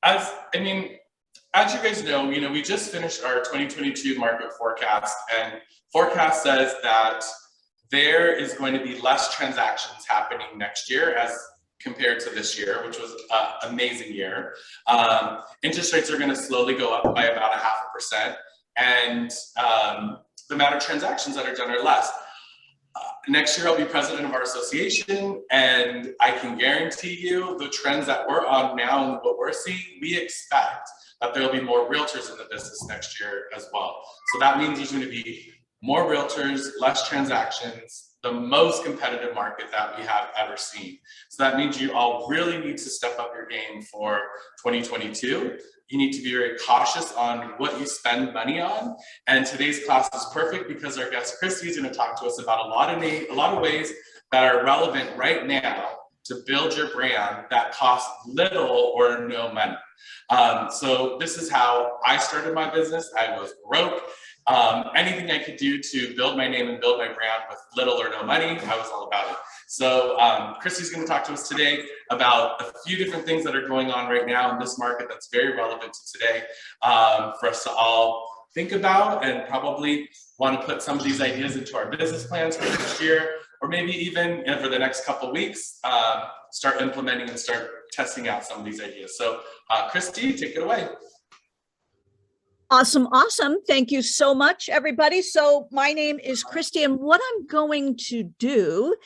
As I mean, as you guys know, we just finished our 2022 market forecast, and forecast says that there is going to be less transactions happening next year as compared to this year, which was an amazing year. Interest rates are going to slowly go up by about 0.5%, and the amount of transactions that are done are less. Next year, I'll be president of our association, and I can guarantee you the trends that we're on now and what we're seeing, we expect that there'll be more realtors in the business next year as well. So that means there's going to be more realtors, less transactions, the most competitive market that we have ever seen. So that means you all really need to step up your game for 2022. You need to be very cautious on what you spend money on. And today's class is perfect because our guest Christy is going to talk to us about a lot of ways that are relevant right now to build your brand that costs little or no money. So this is how I started my business. I was broke. Anything I could do to build my name and build my brand with little or no money, I was all about it. So Christy's going to talk to us today about a few different things that are going on right now in this market that's very relevant to today for us to all think about and probably want to put some of these ideas into our business plans for next year, or maybe even for the next couple of weeks, start implementing and start testing out some of these ideas. So Christy, take it away. Awesome. Thank you so much, everybody. So my name is Christy, and what I'm going to do,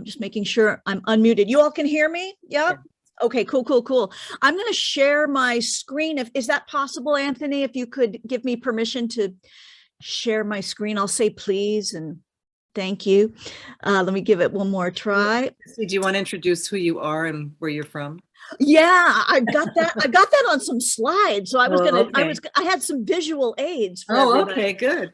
just making sure I'm unmuted. You all can hear me? Yeah. Okay, cool. I'm going to share my screen. Is that possible, Anthony? If you could give me permission to share my screen, I'll say please and thank you. Let me give it one more try. Do you want to introduce who you are and where you're from? Yeah, I got that on some slides. So I had some visual aids for everybody. Okay, good.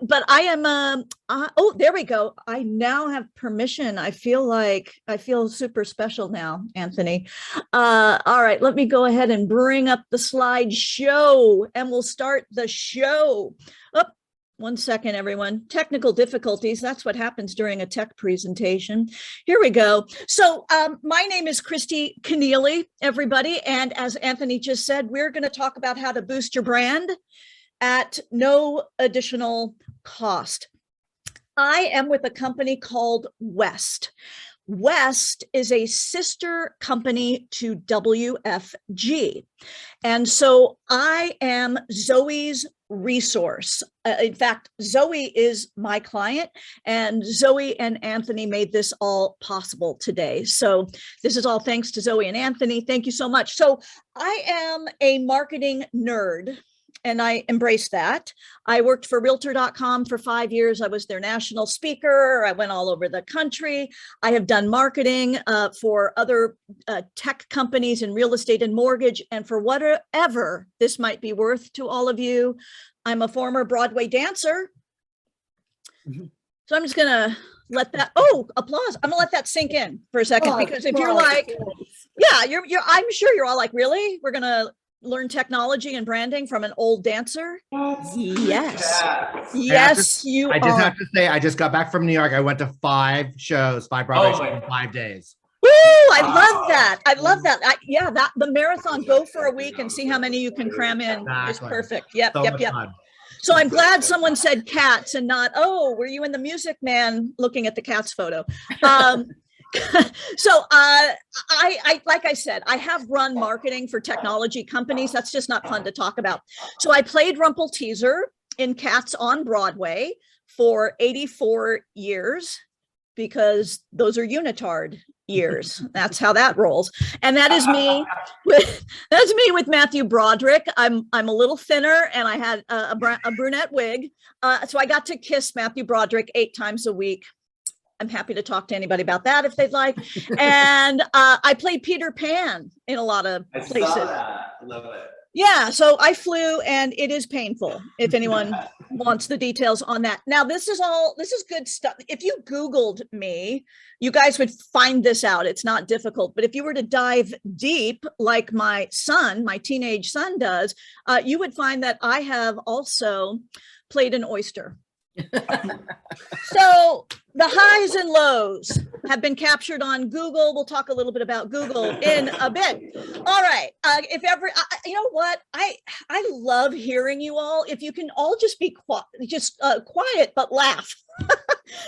But I am oh, there we go. I now have permission. I feel super special now, Anthony. All right, let me go ahead and bring up the slideshow and we'll start the show. One second, everyone. Technical difficulties. That's what happens during a tech presentation. Here we go. So my name is Christy Keneally, everybody. And as Anthony just said, we're going to talk about how to boost your brand at no additional cost. I am with a company called West. West is a sister company to WFG. And so I am Zoe's resource. In fact, Zoe is my client, and Zoe and Anthony made this all possible today. So this is all thanks to Zoe and Anthony. Thank you so much. So I am a marketing nerd, and I embrace that. I worked for Realtor.com for 5 years. I was their national speaker. I went all over the country. I have done marketing for other tech companies in real estate and mortgage. And for whatever this might be worth to all of you, I'm a former Broadway dancer. Mm-hmm. So I'm just going to let that, applause. I'm gonna let that sink in for a second, because if you're like, yeah, I'm sure you're all like, really? We're going to learn technology and branding from an old dancer? Yes. Yes, you are. I just have to say, I just got back from New York. I went to 5 shows, 5 Broadway shows in 5 days. Woo! I love that. I love that. The marathon, go for a week and see how many you can cram in. Is perfect. Yep. Fun. So I'm glad someone said cats and not, were you in the Music Man looking at the cats photo? So I like I said, I have run marketing for technology companies. That's just not fun to talk about. So I played Rumpelteazer in Cats on Broadway for 84 years, because those are unitard years. That's how that rolls. And that is me with Matthew Broderick. I'm a little thinner, and I had a brunette wig. So I got to kiss Matthew Broderick 8 times a week. I'm happy to talk to anybody about that if they'd like. And I played Peter Pan in a lot of places. I saw that. I love it. Yeah, so I flew, and it is painful if anyone wants the details on that. Now, this is good stuff. If you Googled me, you guys would find this out. It's not difficult. But if you were to dive deep, like my teenage son does, you would find that I have also played an oyster. So The highs and lows have been captured on Google. We'll talk a little bit about Google in a bit. All right. If ever, you know what? I love hearing you all. If you can all just be quiet, but laugh.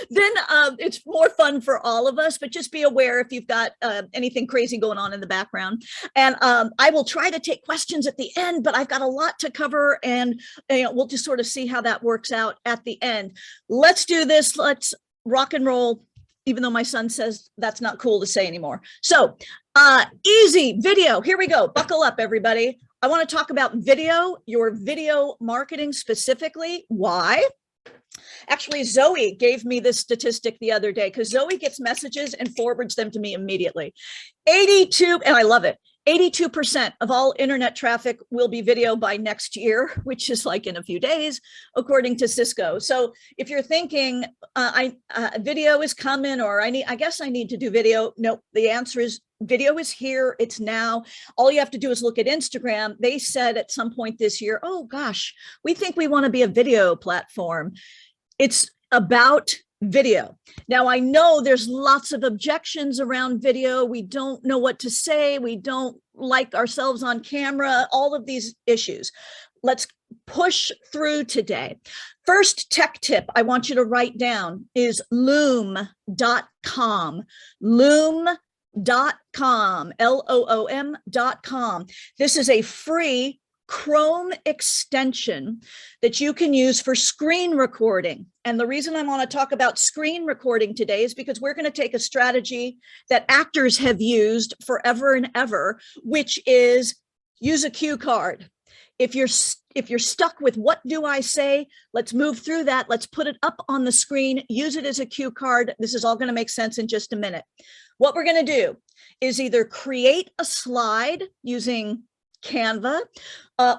Then it's more fun for all of us, but just be aware if you've got anything crazy going on in the background. And I will try to take questions at the end, but I've got a lot to cover, and we'll just sort of see how that works out at the end. Let's do this. Let's rock and roll, even though my son says that's not cool to say anymore. So easy video. Here we go. Buckle up, everybody. I want to talk about video, your video marketing specifically. Why? Actually, Zoe gave me this statistic the other day, because Zoe gets messages and forwards them to me immediately. 82, and I love it. 82% of all internet traffic will be video by next year, which is like in a few days, according to Cisco. So if you're thinking video is coming, or I guess I need to do video. No, the answer is video is here. It's now. All you have to do is look at Instagram. They said at some point this year, oh gosh, we think we want to be a video platform. It's about video. Now, I know there's lots of objections around video. We don't know what to say. We don't like ourselves on camera, all of these issues. Let's push through today. First tech tip I want you to write down is loom.com. Loom.com, Loom.com. This is a free Chrome extension that you can use for screen recording. And the reason I want to talk about screen recording today is because we're going to take a strategy that actors have used forever and ever, which is use a cue card. If you're stuck with what do I say, let's move through that. Let's put it up on the screen, use it as a cue card. This is all going to make sense in just a minute. What we're going to do is either create a slide using Canva,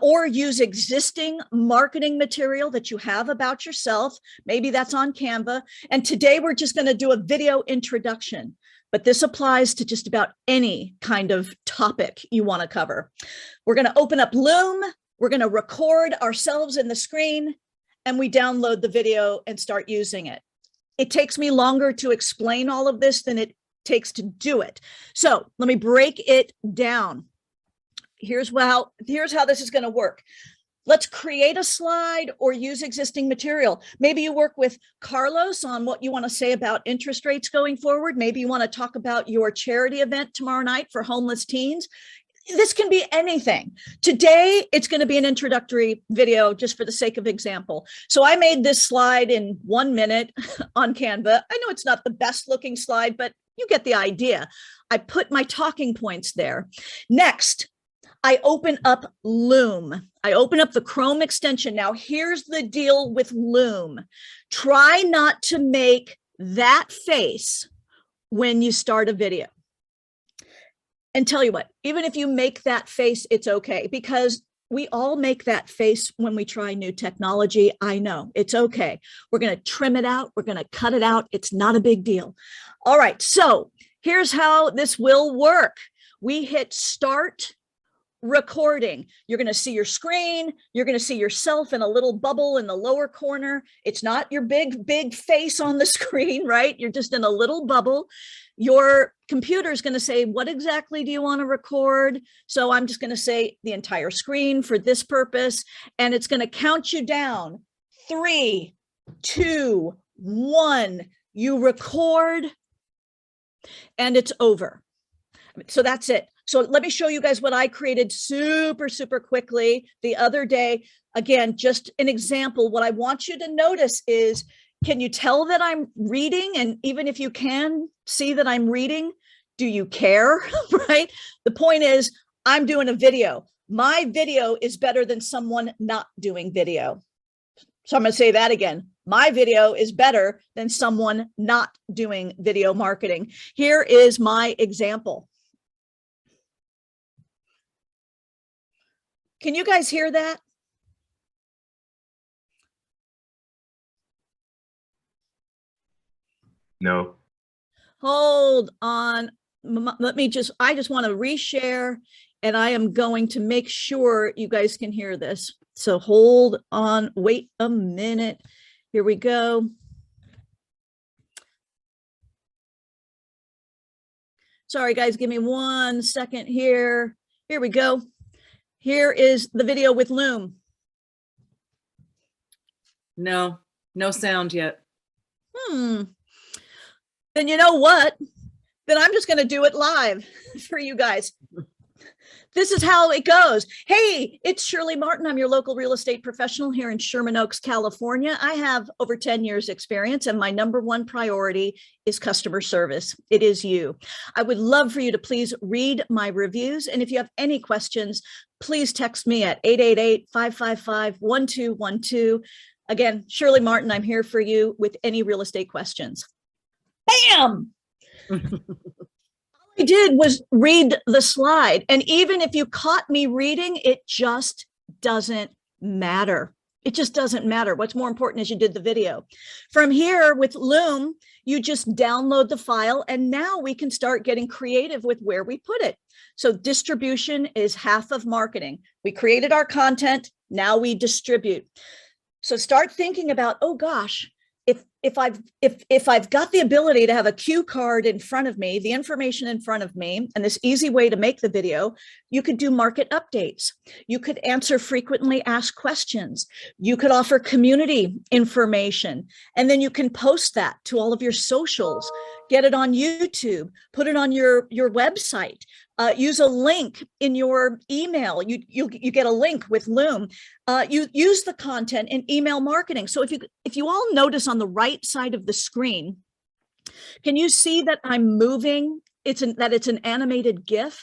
or use existing marketing material that you have about yourself. Maybe that's on Canva. And today we're just going to do a video introduction, but this applies to just about any kind of topic you want to cover. We're going to open up Loom. We're going to record ourselves in the screen, and we download the video and start using it. It takes me longer to explain all of this than it takes to do it. So let me break it down. Here's how this is going to work. Let's create a slide or use existing material. Maybe you work with Carlos on what you want to say about interest rates going forward. Maybe you want to talk about your charity event tomorrow night for homeless teens. This can be anything. Today, it's going to be an introductory video just for the sake of example. So I made this slide in 1 minute on Canva. I know it's not the best looking slide, but you get the idea. I put my talking points there. Next, I open up Loom. I open up the Chrome extension. Now, here's the deal with Loom. Try not to make that face when you start a video. And tell you what, even if you make that face, it's okay, because we all make that face when we try new technology. I know, it's okay. We're going to trim it out. We're going to cut it out. It's not a big deal. All right, so here's how this will work. We hit start recording. You're going to see your screen. You're going to see yourself in a little bubble in the lower corner. It's not your big face on the screen, right? You're just in a little bubble. Your computer is going to say, what exactly do you want to record? So I'm just going to say the entire screen for this purpose. And it's going to count you down. 3, 2, 1. You record and it's over. So that's it. So let me show you guys what I created super quickly the other day. Again, just an example. What I want you to notice is, can you tell that I'm reading? And even if you can see that I'm reading, do you care, right? The point is, I'm doing a video. My video is better than someone not doing video. So I'm going to say that again. My video is better than someone not doing video marketing. Here is my example. Can you guys hear that? No. Hold on. I just want to reshare, and I am going to make sure you guys can hear this. So hold on, wait a minute. Here we go. Sorry, guys, give me 1 second here. Here we go. Here is the video with Loom. No, no sound yet. Then you know what? Then I'm just going to do it live for you guys. This is how it goes. Hey, it's Shirley Martin. I'm your local real estate professional here in Sherman Oaks, California. I have over 10 years experience, and my number one priority is customer service. It is you. I would love for you to please read my reviews. And if you have any questions, please text me at 888-555-1212. Again, Shirley Martin, I'm here for you with any real estate questions. Bam! I did was read the slide. And even if you caught me reading, it just doesn't matter. It just doesn't matter. What's more important is you did the video. From here with Loom, you just download the file, and now we can start getting creative with where we put it. So distribution is half of marketing. We created our content, now we distribute. So start thinking about, oh gosh, if I've got the ability to have a cue card in front of me, the information in front of me, and this easy way to make the video, you could do market updates. You could answer frequently asked questions. You could offer community information, and then you can post that to all of your socials, get it on YouTube, put it on your website, use a link in your email. You get a link with Loom. You use the content in email marketing. So if you all notice on the right side of the screen, can you see that I'm moving? It's an animated GIF.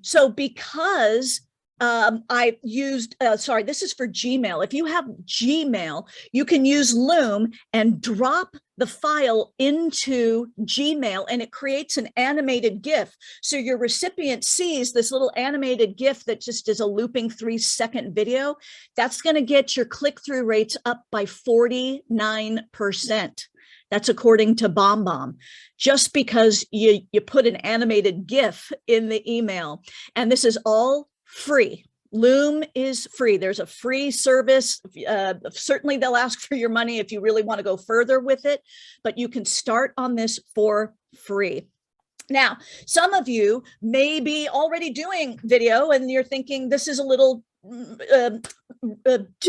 So because I used, sorry, this is for Gmail. If you have Gmail, you can use Loom and drop the file into Gmail, and it creates an animated GIF. So your recipient sees this little animated GIF that just is a looping 3-second video. That's going to get your click-through rates up by 49%. That's according to BombBomb, just because you put an animated GIF in the email. And this is all free. Loom is free. There's a free service. Certainly they'll ask for your money if you really want to go further with it, but you can start on this for free. Now, some of you may be already doing video and you're thinking this is a little too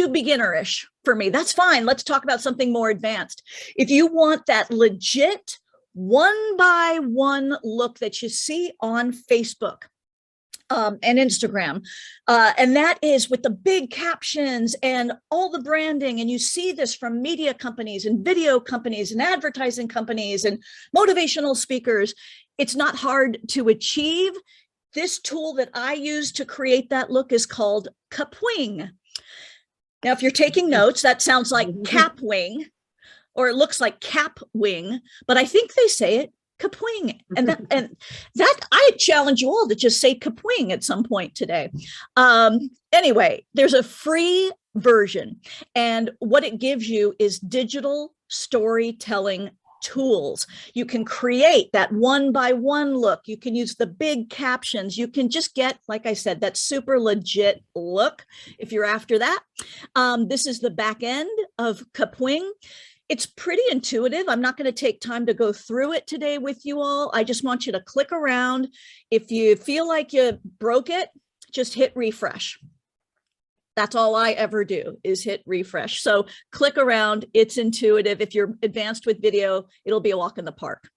beginnerish for me. That's fine. Let's talk about something more advanced. If you want that legit one-by-one look that you see on Facebook, and Instagram. And that is with the big captions and all the branding. And you see this from media companies and video companies and advertising companies and motivational speakers. It's not hard to achieve. This tool that I use to create that look is called Kapwing. Now, if you're taking notes, that sounds like Capwing, or it looks like Capwing, but I think they say it Kapwing. And that I challenge you all to just say Kapwing at some point today. Anyway, there's a free version, and what it gives you is digital storytelling tools. You can create that one-by-one look. You can use the big captions. You can just get, like I said, that super legit look if you're after that. This is the back end of Kapwing. It's pretty intuitive. I'm not going to take time to go through it today with you all. I just want you to click around. If you feel like you broke it, just hit refresh. That's all I ever do is hit refresh. So click around. It's intuitive. If you're advanced with video, it'll be a walk in the park.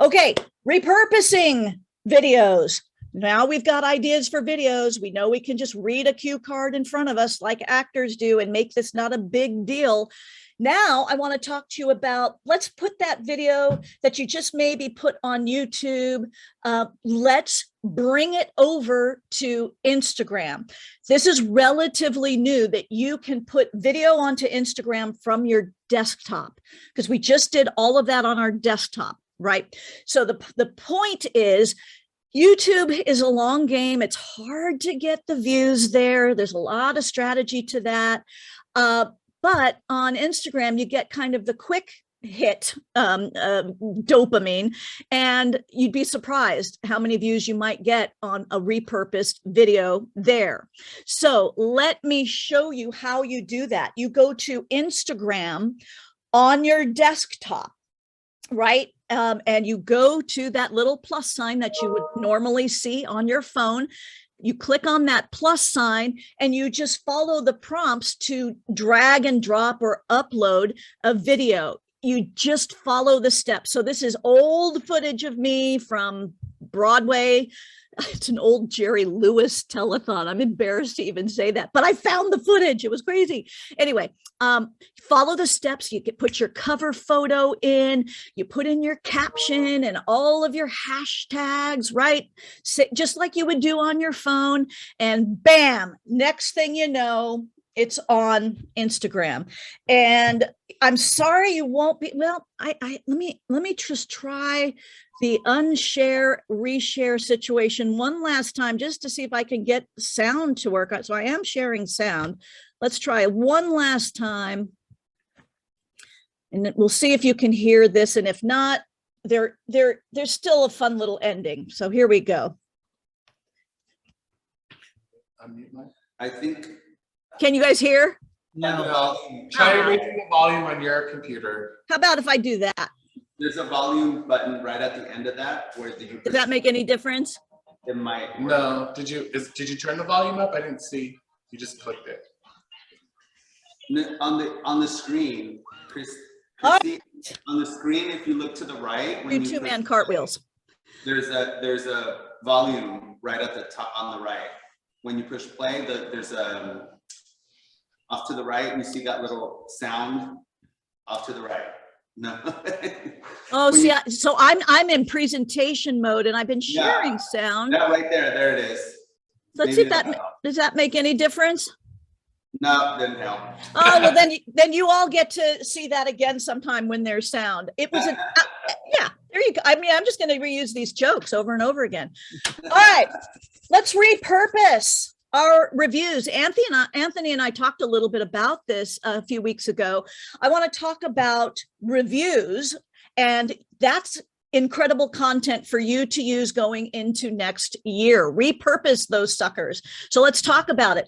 Okay, repurposing videos. Now we've got ideas for videos. We know we can just read a cue card in front of us like actors do and make this not a big deal. Now I want to talk to you about, let's put that video that you just maybe put on YouTube. Let's bring it over to Instagram. This is relatively new that you can put video onto Instagram from your desktop, because we just did all of that on our desktop, right? So the point is, YouTube is a long game. It's hard to get the views there. There's a lot of strategy to that. But on Instagram, you get kind of the quick hit dopamine, and you'd be surprised how many views you might get on a repurposed video there. So let me show you how you do that. You go to Instagram on your desktop, right? and you go to that little plus sign that you would normally see on your phone. You click on that plus sign and you just follow the prompts to drag and drop or upload a video. You just follow the steps. So this is old footage of me from Broadway. It's an old Jerry Lewis telethon. I'm embarrassed to even say that, but I found the footage. It was crazy. Anyway, follow the steps. You can put your cover photo in, you put in your caption and all of your hashtags, right? Just like you would do on your phone, and bam, next thing you know, it's on Instagram. And I'm sorry you won't be, well, let me just try the unshare, reshare situation one last time, just to see if I can get sound to work. So I am sharing sound. Let's try it one last time. And we'll see if you can hear this. And if not, there's still a fun little ending. So here we go. I think. Can you guys hear? No. Try raising the volume on your computer. How about if I do that? There's a volume button right at the end of that where Does that make any difference? It might. Work. No. Did you turn the volume up? I didn't see. You just clicked it. On the screen, Christy, on the screen, if you look to the right, Do two-man cartwheels. There's a volume right at the top on the right. When you push play, there's a off to the right, you see that little sound off to the right. No. Oh, see, so I'm in presentation mode and I've been sharing sound. That right there it is. Let's see if does that make any difference? No, didn't help. Oh, well, then you all get to see that again sometime when there's sound. It was, yeah, there you go. I mean, I'm just going to reuse these jokes over and over again. All right, let's repurpose our reviews. Anthony and I talked a little bit about this a few weeks ago. I want to talk about reviews, and that's incredible content for you to use going into next year. Repurpose those suckers. So let's talk about it.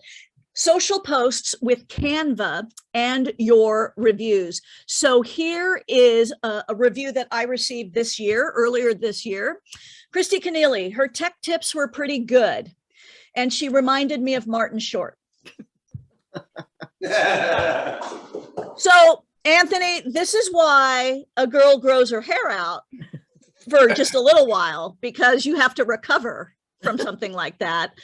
Social posts with Canva and your reviews. So here is a review that I received earlier this year. Christy Keneally, her tech tips were pretty good. And she reminded me of Martin Short. So, Anthony, this is why a girl grows her hair out for just a little while, because you have to recover from something like that.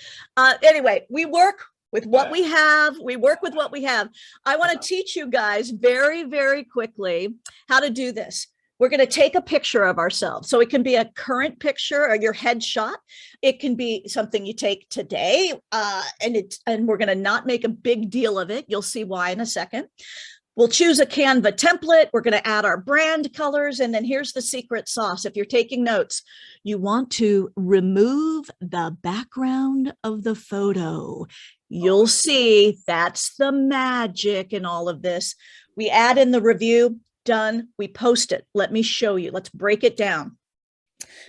Anyway, we work with what we have. We work with what we have. I want to teach you guys very, very quickly how to do this. We're going to take a picture of ourselves. So it can be a current picture or your headshot. It can be something you take today, and we're going to not make a big deal of it. You'll see why in a second. We'll choose a Canva template. We're going to add our brand colors. And then here's the secret sauce. If you're taking notes, you want to remove the background of the photo. You'll see that's the magic in all of this. We add in the review. Done. We post it. Let me show you. Let's break it down.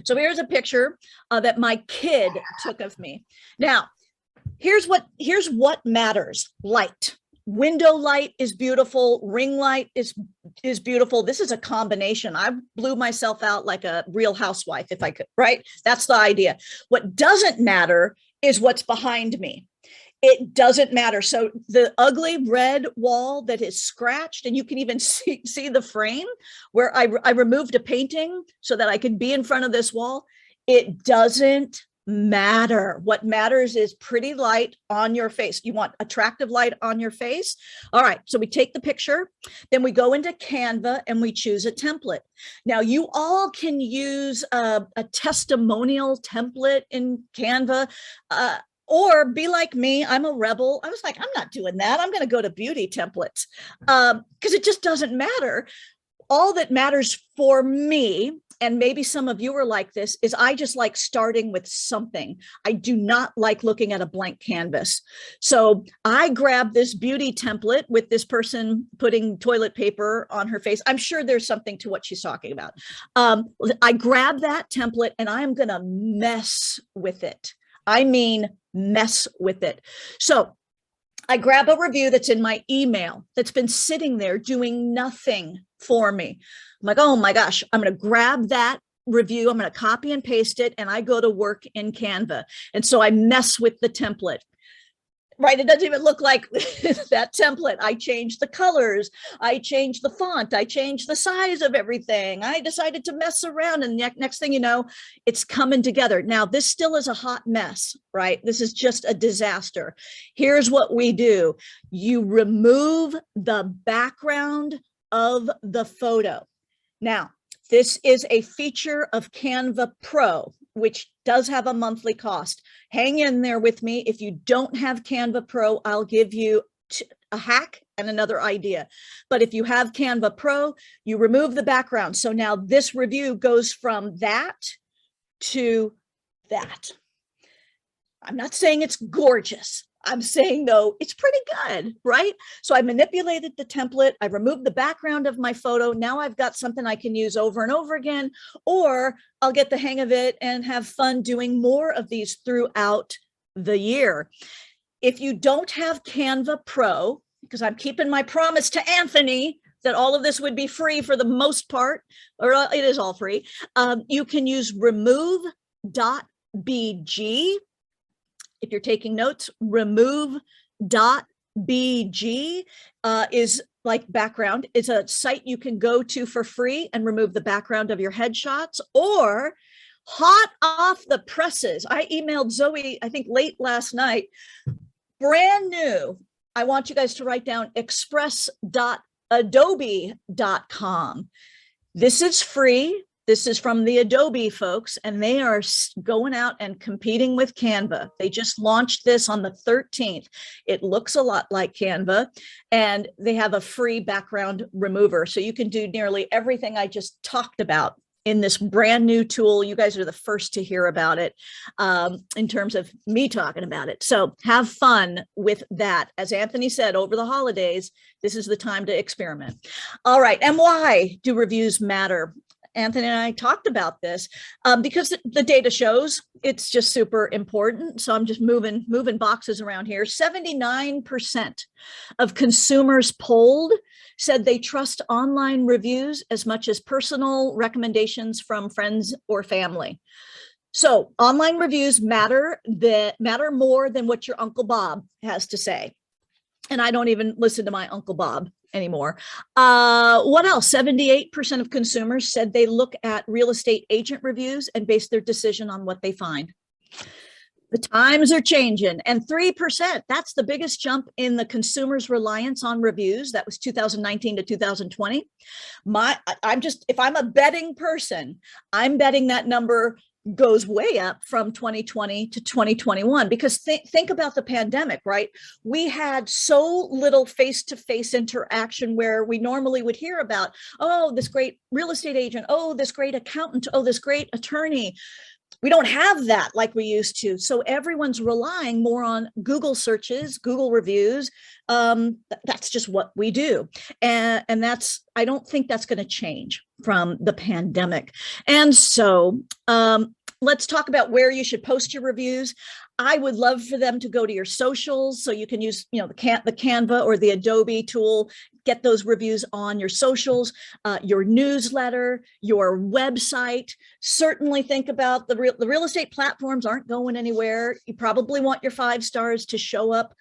So here's a picture that my kid took of me. Now, here's what matters. Light. Window light is beautiful. Ring light is beautiful. This is a combination. I blew myself out like a real housewife if I could, right? That's the idea. What doesn't matter is what's behind me. It doesn't matter. So the ugly red wall that is scratched, and you can even see the frame where I removed a painting so that I could be in front of this wall. It doesn't matter. What matters is pretty light on your face. You want attractive light on your face. All right. So we take the picture, then we go into Canva and we choose a template. Now you all can use a testimonial template in Canva. Or be like me, I'm a rebel. I was like, I'm not doing that. I'm going to go to beauty templates because it just doesn't matter. All that matters for me, and maybe some of you are like this, is I just like starting with something. I do not like looking at a blank canvas. So I grabbed this beauty template with this person putting toilet paper on her face. I'm sure there's something to what she's talking about. I grabbed that template and I am going to mess with it. I mean, mess with it. So I grab a review that's in my email that's been sitting there doing nothing for me. I'm like, oh my gosh, I'm going to grab that review. I'm going to copy and paste it. And I go to work in Canva. And so I mess with the template. Right, it doesn't even look like that template. I changed the colors, I changed the font, I changed the size of everything. I decided to mess around, and next thing you know, it's coming together. Now, this still is a hot mess, right? This is just a disaster. Here's what we do. You remove the background of the photo. Now, this is a feature of Canva Pro, which does have a monthly cost. Hang in there with me. If you don't have Canva Pro, I'll give you a hack and another idea. But if you have Canva Pro, you remove the background. So now this review goes from that to that. I'm not saying it's gorgeous. I'm saying, though, it's pretty good, right? So I manipulated the template. I removed the background of my photo. Now I've got something I can use over and over again, or I'll get the hang of it and have fun doing more of these throughout the year. If you don't have Canva Pro, because I'm keeping my promise to Anthony that all of this would be free for the most part, or it is all free, you can use remove.bg. If you're taking notes, remove.bg is like background. It's a site you can go to for free and remove the background of your headshots. Or hot off the presses, I emailed Zoe, I think late last night, brand new. I want you guys to write down express.adobe.com. This is free. This is from the Adobe folks, and they are going out and competing with Canva. They just launched this on the 13th. It looks a lot like Canva, and they have a free background remover. So you can do nearly everything I just talked about in this brand new tool. You guys are the first to hear about it in terms of me talking about it. So have fun with that. As Anthony said, over the holidays, this is the time to experiment. All right, and why do reviews matter? Anthony and I talked about this because the data shows it's just super important. So I'm just moving boxes around here. 79% of consumers polled said they trust online reviews as much as personal recommendations from friends or family. So online reviews matter more than what your Uncle Bob has to say. And I don't even listen to my Uncle Bob anymore. What else? 78% of consumers said they look at real estate agent reviews and base their decision on what they find. The times are changing, and 3%, that's the biggest jump in the consumer's reliance on reviews. That was 2019 to 2020. If I'm a betting person, I'm betting that number goes way up from 2020 to 2021, because think about the pandemic, right? We had so little face-to-face interaction where we normally would hear about, oh, this great real estate agent, oh, this great accountant, oh, this great attorney. We don't have that like we used to. So everyone's relying more on Google searches, Google reviews. That's just what we do. And I don't think that's going to change from the pandemic. And so let's talk about where you should post your reviews. I would love for them to go to your socials. So you can use, the Canva or the Adobe tool, get those reviews on your socials, your newsletter, your website. Certainly think about the real estate platforms aren't going anywhere. You probably want your 5 stars to show up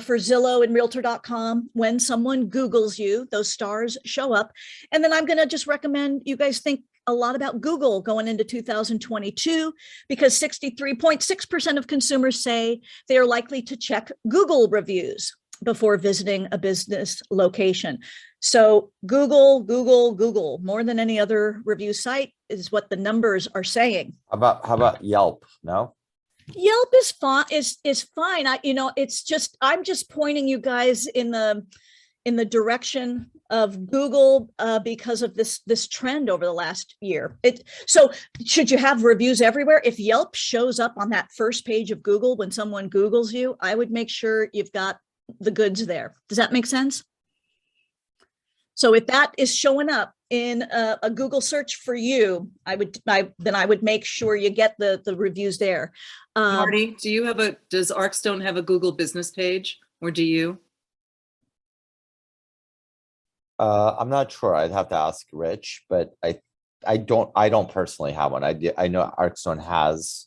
for Zillow and Realtor.com. When someone Googles you, those stars show up. And then I'm going to just recommend you guys think a lot about Google going into 2022, because 63.6% of consumers say they are likely to check Google reviews before visiting a business location. So Google, more than any other review site is what the numbers are saying. How about Yelp? No? Yelp is fine. Is fine. I'm just pointing you guys in the direction of Google because of this trend over the last year. So should you have reviews everywhere? If Yelp shows up on that first page of Google when someone Googles you, I would make sure you've got the goods there. Does that make sense? So if that is showing up in a Google search for you, I would make sure you get the reviews there. Marty, does Arcstone have a Google business page, or do you? I'm not sure. I'd have to ask Rich, but I don't personally have one. I know Arcstone has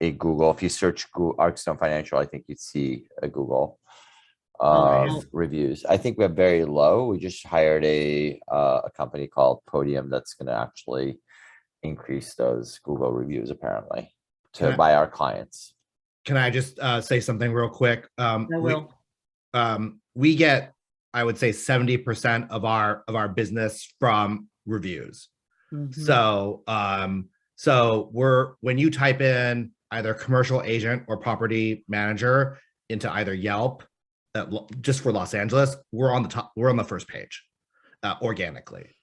a Google. If you search Google Arcstone Financial, I think you'd see a Google Nice. reviews. I think we have very low. We just hired a company called Podium that's going to actually increase those Google reviews apparently Can I- by our clients. Can I just say something real quick? I will. We get, I would say, 70% of our business from reviews. Mhm. So when you type in either commercial agent or property manager into either Yelp, just for Los Angeles, we're on the top. We're on the first page organically,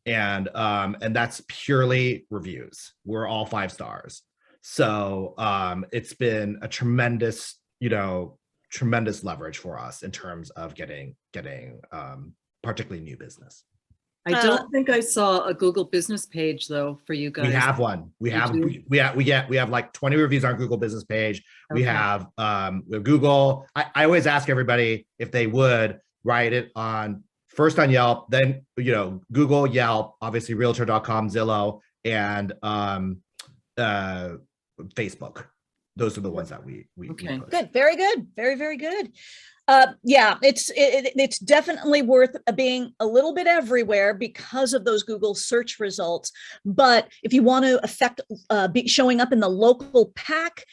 and that's purely reviews. We're all 5 stars. So it's been a tremendous leverage for us in terms of getting particularly new business. I don't think I saw a Google business page though for you guys. We have one. We have like 20 reviews on our Google business page. We Okay. have Google. I always ask everybody if they would write it on first on Yelp, then Google, Yelp, obviously realtor.com, Zillow, and Facebook. Those are the ones that we Okay. push. Good. Very good. Very, very good. Yeah, it's definitely worth being a little bit everywhere because of those Google search results. But if you want to affect showing up in the local pack,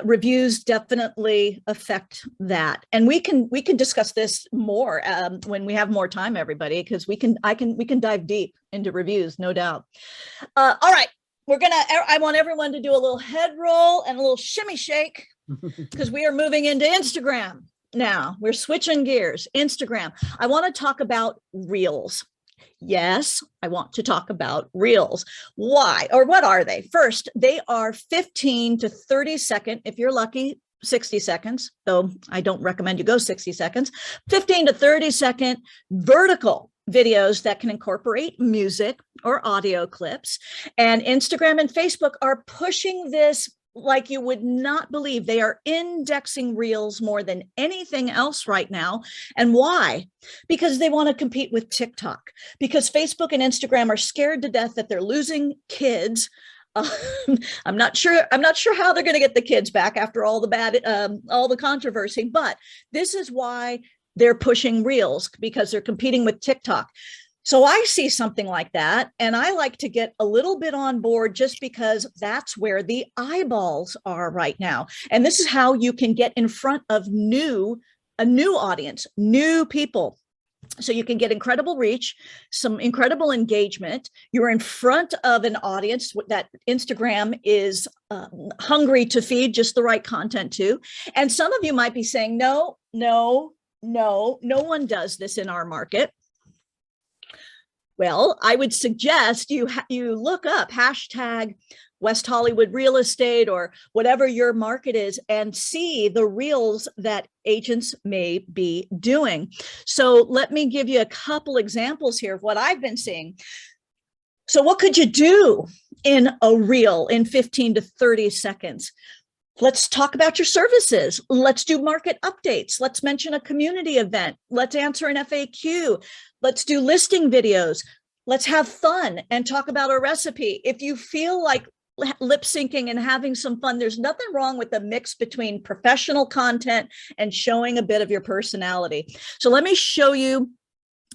reviews definitely affect that. And we can discuss this more when we have more time, everybody, because we can dive deep into reviews, no doubt. All right, I want everyone to do a little head roll and a little shimmy shake because we are moving into Instagram. Now we're switching gears. Instagram. I want to talk about Reels. Yes, I want to talk about Reels. Why or what are they? First, they are 15 to 30 second, if you're lucky, 60 seconds, though I don't recommend you go 60 seconds, 15 to 30 second vertical videos that can incorporate music or audio clips. And Instagram and Facebook are pushing this like you would not believe. They are indexing Reels more than anything else right now. And why? Because they want to compete with TikTok, because Facebook and Instagram are scared to death that they're losing kids. I'm not sure how they're going to get the kids back after all the controversy, but this is why they're pushing Reels, because they're competing with TikTok. So I see something like that, and I like to get a little bit on board just because that's where the eyeballs are right now. And this is how you can get in front of a new audience, new people. So you can get incredible reach, some incredible engagement. You're in front of an audience that Instagram is hungry to feed just the right content to. And some of you might be saying, no one does this in our market. Well, I would suggest you look up hashtag West Hollywood real estate or whatever your market is and see the reels that agents may be doing. So let me give you a couple examples here of what I've been seeing. So what could you do in a reel in 15 to 30 seconds? Let's talk about your services. Let's do market updates. Let's mention a community event. Let's answer an FAQ. Let's do listing videos. Let's have fun and talk about a recipe. If you feel like lip syncing and having some fun, there's nothing wrong with the mix between professional content and showing a bit of your personality. So let me show you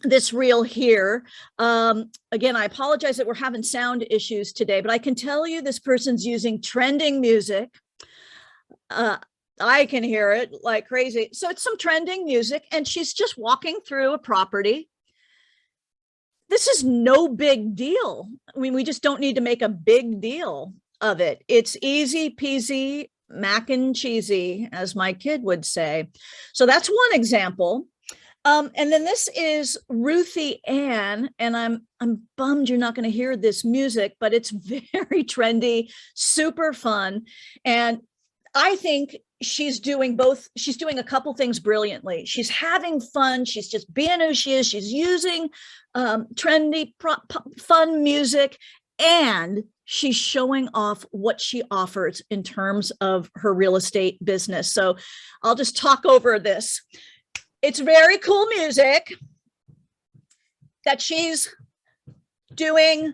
this reel here. Again, I apologize that we're having sound issues today, but I can tell you this person's using trending music. I can hear it like crazy. So it's some trending music, and she's just walking through a property. This is no big deal. I mean, we just don't need to make a big deal of it. It's easy peasy, mac and cheesy, as my kid would say. So that's one example. And then this is Ruthie Ann, and I'm bummed you're not going to hear this music, but it's very trendy, super fun. And I think she's doing both. She's doing a couple things brilliantly. She's having fun. She's just being who she is. She's using trendy, fun music, and she's showing off what she offers in terms of her real estate business. So I'll just talk over this. It's very cool music. that she's doing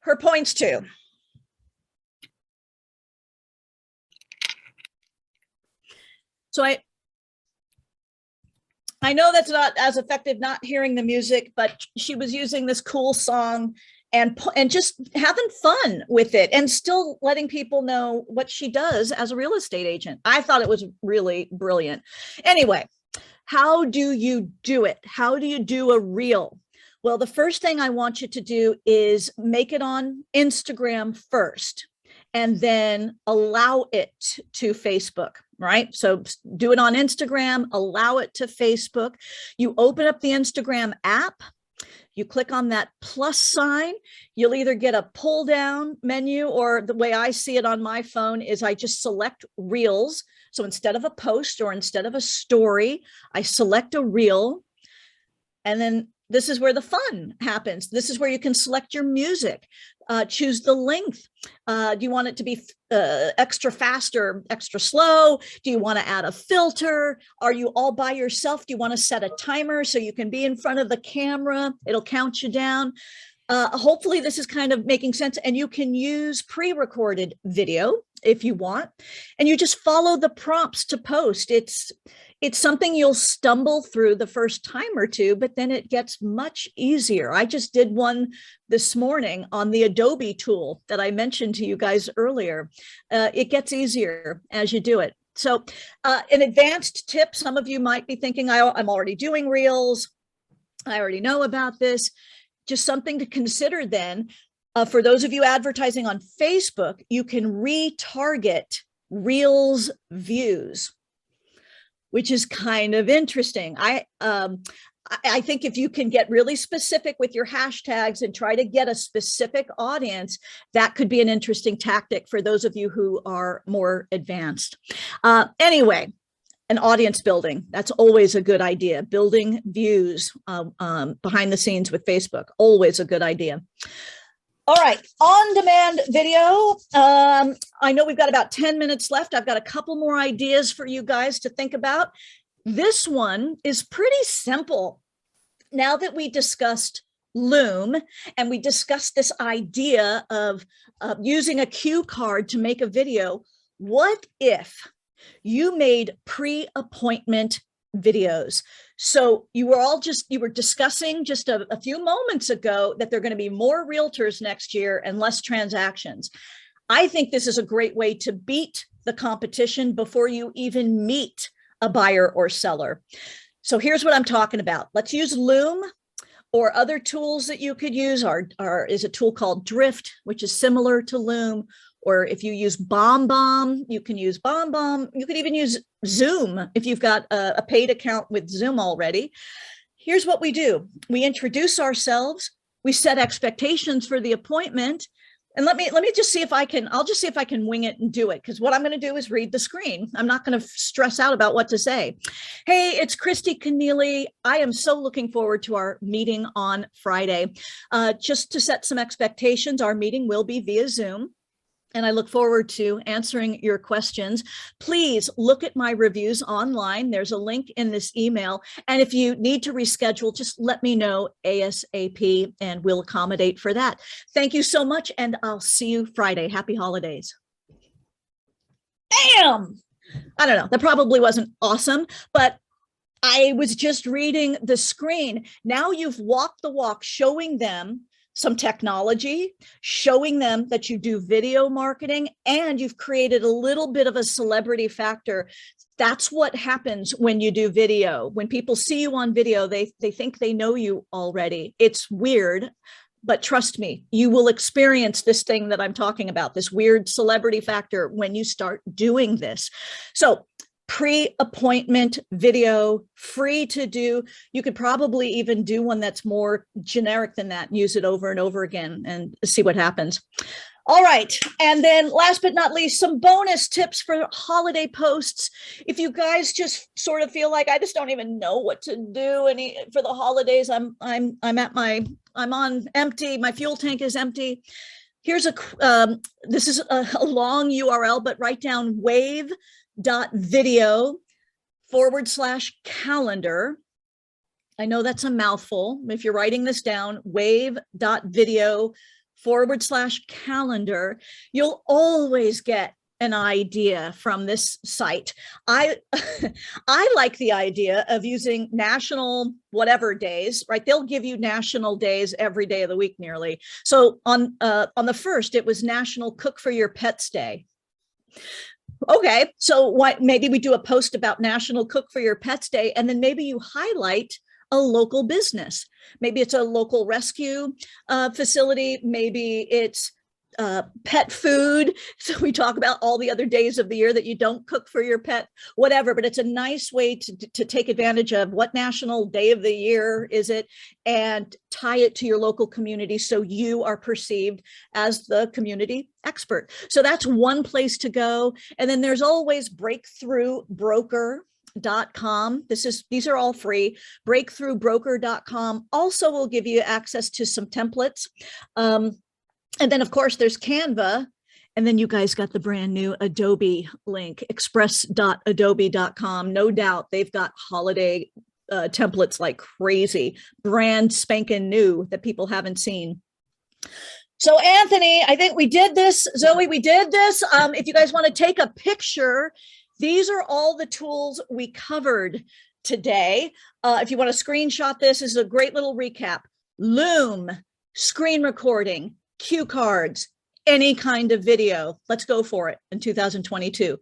her points to. So I know that's not as effective, not hearing the music, but she was using this cool song and just having fun with it and still letting people know what she does as a real estate agent. I thought it was really brilliant. Anyway, how do you do it? How do you do a reel? Well, the first thing I want you to do is make it on Instagram first, and then allow it to Facebook, right? So do it on Instagram, allow it to Facebook. You open up the Instagram app, you click on that plus sign, you'll either get a pull down menu, or the way I see it on my phone is I just select reels. So instead of a post or instead of a story, I select a reel, and then this is where the fun happens. This is where you can select your music, choose the length. Do you want it to be extra fast or extra slow? Do you want to add a filter? Are you all by yourself? Do you want to set a timer so you can be in front of the camera? It'll count you down. Hopefully this is kind of making sense, and you can use pre-recorded video if you want, and you just follow the prompts to post. It's something you'll stumble through the first time or two, but then it gets much easier. I just did one this morning on the Adobe tool that I mentioned to you guys earlier. It gets easier as you do it. So an advanced tip, some of you might be thinking, I'm already doing reels. I already know about this. Just something to consider then. For those of you advertising on Facebook, you can retarget reels views, which is kind of interesting. I think if you can get really specific with your hashtags and try to get a specific audience, that could be an interesting tactic for those of you who are more advanced. Anyway, an audience building, that's always a good idea. Building views behind the scenes with Facebook, always a good idea. All right, on-demand video. I know we've got about 10 minutes left. I've got a couple more ideas for you guys to think about. This one is pretty simple. Now that we discussed Loom and we discussed this idea of using a cue card to make a video, what if you made pre-appointment videos? So you were discussing just a few moments ago that there are going to be more realtors next year and less transactions. I think this is a great way to beat the competition before you even meet a buyer or seller. So here's what I'm talking about. Let's use Loom, or other tools that you could use is a tool called Drift, which is similar to Loom. Or if you use BombBomb, you can use BombBomb. You could even use Zoom if you've got a paid account with Zoom already. Here's what we do. We introduce ourselves. We set expectations for the appointment. And let me just see if I'll just see if I can wing it and do it. Because what I'm going to do is read the screen. I'm not going to stress out about what to say. Hey, it's Christy Keneally. I am so looking forward to our meeting on Friday. Just to set some expectations, our meeting will be via Zoom, and I look forward to answering your questions. Please look at my reviews online. There's a link in this email. And if you need to reschedule, just let me know ASAP and we'll accommodate for that. Thank you so much. And I'll see you Friday. Happy holidays. Bam! I don't know. That probably wasn't awesome, but I was just reading the screen. Now you've walked the walk, showing them some technology, showing them that you do video marketing, and you've created a little bit of a celebrity factor. That's what happens when you do video. When people see you on video, they think they know you already. It's weird, but trust me, you will experience this thing that I'm talking about, this weird celebrity factor when you start doing this. So pre-appointment video, free to do. You could probably even do one that's more generic than that and use it over and over again and see what happens. All right. And then last but not least, some bonus tips for holiday posts. If you guys just sort of feel like I just don't even know what to do for the holidays, I'm on empty, my fuel tank is empty. Here's this is a long URL, but write down wave.video/calendar. I know that's a mouthful. If you're writing this down, wave.video/calendar, you'll always get an idea from this site. I I like the idea of using national whatever days, right? They'll give you national days every day of the week nearly. So on the first, it was National Cook for Your Pets Day. Okay, so what? Maybe we do a post about National Cook for Your Pets Day, and then maybe you highlight a local business. Maybe it's a local rescue facility. Maybe it's pet food. So we talk about all the other days of the year that you don't cook for your pet, whatever, but it's a nice way to take advantage of what national day of the year is it and tie it to your local community so you are perceived as the community expert. So that's one place to go. And then there's always breakthroughbroker.com. These are all free. Breakthroughbroker.com also will give you access to some templates. And then, of course, there's Canva. And then you guys got the brand new Adobe link, express.adobe.com. No doubt they've got holiday templates like crazy, brand spanking new that people haven't seen. So, Anthony, I think we did this. Zoe, we did this. If you guys want to take a picture, these are all the tools we covered today. If you want to screenshot this is a great little recap. Loom, screen recording, cue cards, any kind of video. Let's go for it in 2022.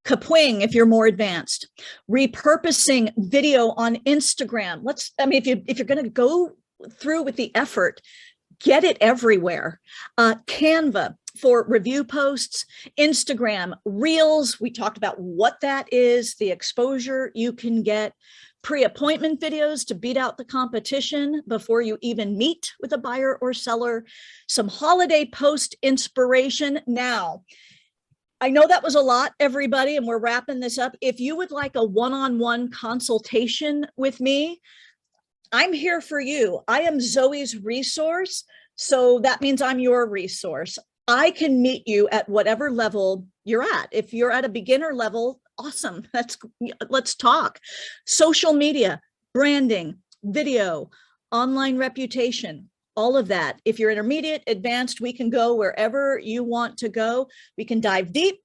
Kapwing, if you're more advanced. Repurposing video on Instagram. If you're going to go through with the effort, get it everywhere. Canva for review posts, Instagram, Reels. We talked about what that is, the exposure you can get. Pre-appointment videos to beat out the competition before you even meet with a buyer or seller, some holiday post inspiration. Now, I know that was a lot, everybody, and we're wrapping this up. If you would like a one-on-one consultation with me, I'm here for you. I am Zoe's resource, so that means I'm your resource. I can meet you at whatever level you're at. If you're at a beginner level, awesome. Let's talk. Social media, branding, video, online reputation, all of that. If you're intermediate, advanced, we can go wherever you want to go. We can dive deep.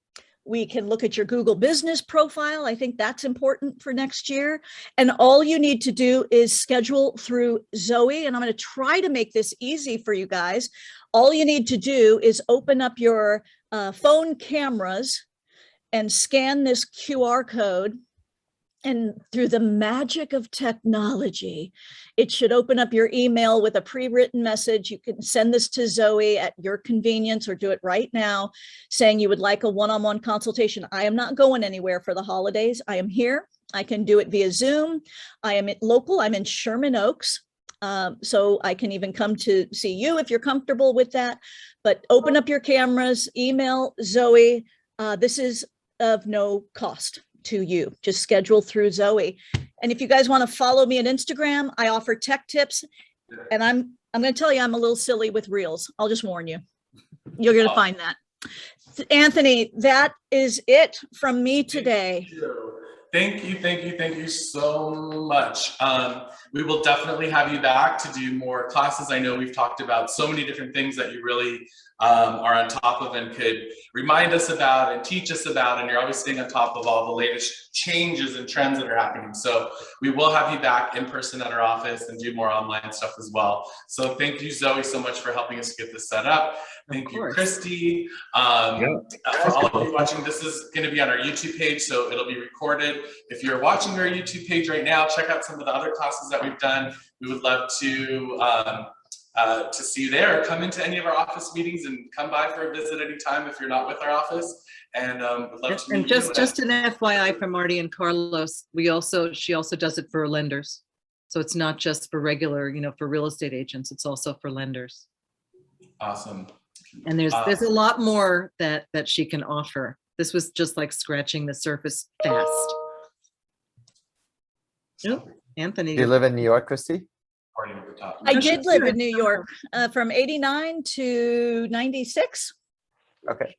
We can look at your Google business profile. I think that's important for next year. And all you need to do is schedule through Zoe. And I'm going to try to make this easy for you guys. All you need to do is open up your phone cameras and scan this QR code. And through the magic of technology, it should open up your email with a pre-written message. You can send this to Zoe at your convenience or do it right now, saying you would like a one-on-one consultation. I am not going anywhere for the holidays. I am here. I can do it via Zoom. I am local. I'm in Sherman Oaks. So I can even come to see you if you're comfortable with that. But open up your cameras, email Zoe. This is of no cost to you. Just schedule through Zoe. And if you guys want to follow me on Instagram, I offer tech tips. And I'm going to tell you, I'm a little silly with Reels. I'll just warn you. You're going to find that. Anthony, that is it from me today. Thank you so much. We will definitely have you back to do more classes. I know we've talked about so many different things that you really are on top of and could remind us about and teach us about, and you're always staying on top of all the latest changes and trends that are happening. So we will have you back in person at our office and do more online stuff as well. So thank you, Zoe, so much for helping us get this set up. Thank you, Christy. For all of you watching, this is going to be on our YouTube page, so it'll be recorded. If you're watching our YouTube page right now, check out some of the other classes that we've done. We would love to see you there. Come into any of our office meetings and come by for a visit anytime if you're not with our office. And would love to meet and just an FYI for Marty and Carlos, she also does it for lenders. So it's not just for regular, for real estate agents. It's also for lenders. Awesome. And there's a lot more that she can offer. This was just like scratching the surface fast. Oh, Anthony. Do you live in New York, Christy? I did live in New York from 89 to 96. Okay.